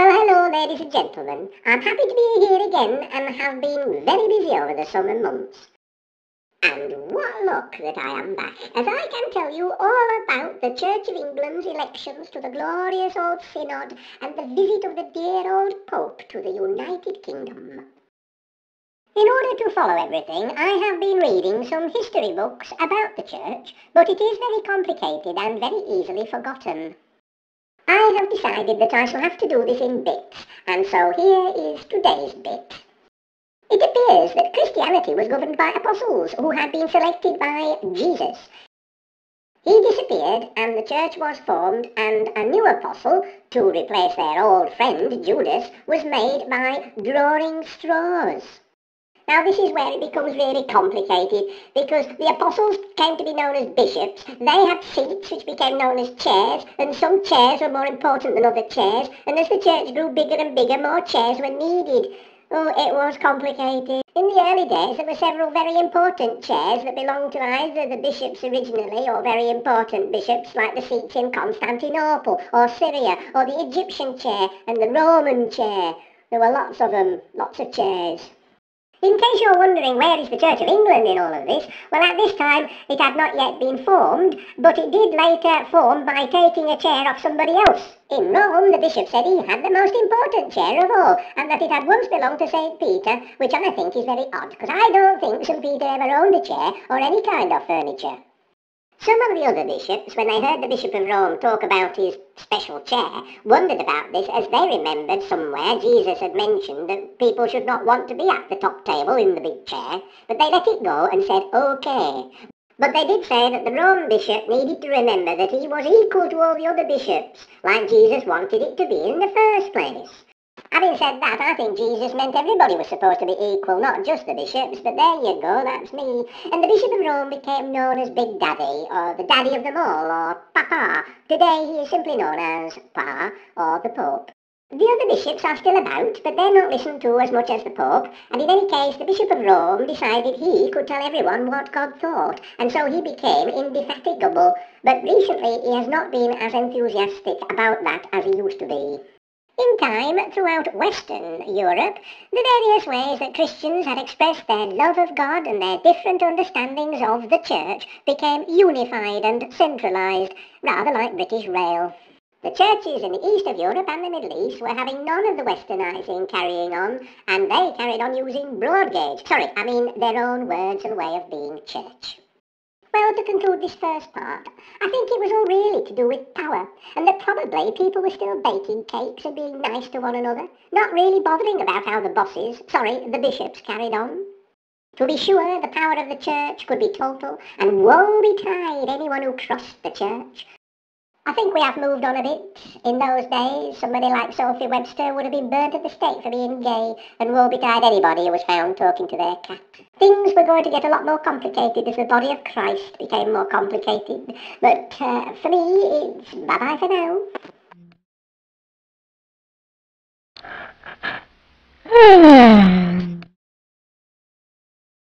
Well, hello ladies and gentlemen. I'm happy to be here again and have been very busy over the summer months. And what luck that I am back, as I can tell you all about the Church of England's elections to the glorious old Synod and the visit of the dear old Pope to the United Kingdom. In order to follow everything, I have been reading some history books about the Church, but it is very complicated and very easily forgotten. I have decided that I shall have to do this in bits, and so here is today's bit. It appears that Christianity was governed by apostles who had been selected by Jesus. He disappeared and the church was formed, and a new apostle, to replace their old friend Judas, was made by drawing straws. Now this is where it becomes really complicated, because the apostles came to be known as bishops, they had seats which became known as chairs, and some chairs were more important than other chairs, and as the church grew bigger and bigger, more chairs were needed. Oh, it was complicated. In the early days there were several very important chairs that belonged to either the bishops originally or very important bishops, like the seats in Constantinople or Syria, or the Egyptian chair and the Roman chair. There were lots of them, lots of chairs. In case you're wondering where is the Church of England in all of this, well, at this time it had not yet been formed, but it did later form by taking a chair off somebody else. In Rome, the bishop said he had the most important chair of all, and that it had once belonged to St. Peter, which I think is very odd, because I don't think St. Peter ever owned a chair or any kind of furniture. Some of the other bishops, when they heard the Bishop of Rome talk about his special chair, wondered about this, as they remembered somewhere Jesus had mentioned that people should not want to be at the top table in the big chair, but they let it go and said, OK. But they did say that the Roman bishop needed to remember that he was equal to all the other bishops, like Jesus wanted it to be in the first place. Having said that, I think Jesus meant everybody was supposed to be equal, not just the bishops, but there you go, that's me. And the Bishop of Rome became known as Big Daddy, or the Daddy of them all, or Papa. Today he is simply known as Pa, or the Pope. The other bishops are still about, but they're not listened to as much as the Pope, and in any case the Bishop of Rome decided he could tell everyone what God thought, and so he became indefatigable, but recently he has not been as enthusiastic about that as he used to be. In time, throughout Western Europe, the various ways that Christians had expressed their love of God and their different understandings of the Church became unified and centralised, rather like British Rail. The churches in the east of Europe and the Middle East were having none of the westernising carrying on, and they carried on using broad gauge, their own words and way of being church. Well, to conclude this first part, I think it was all really to do with power, and that probably people were still baking cakes and being nice to one another, not really bothering about how the bishops carried on. To be sure, the power of the church could be total, and woe betide anyone who crossed the church. I think we have moved on a bit. In those days, somebody like Sophie Webster would have been burnt at the stake for being gay, and woe betide anybody who was found talking to their cat. Things were going to get a lot more complicated as the body of Christ became more complicated, but for me, it's bye-bye for now.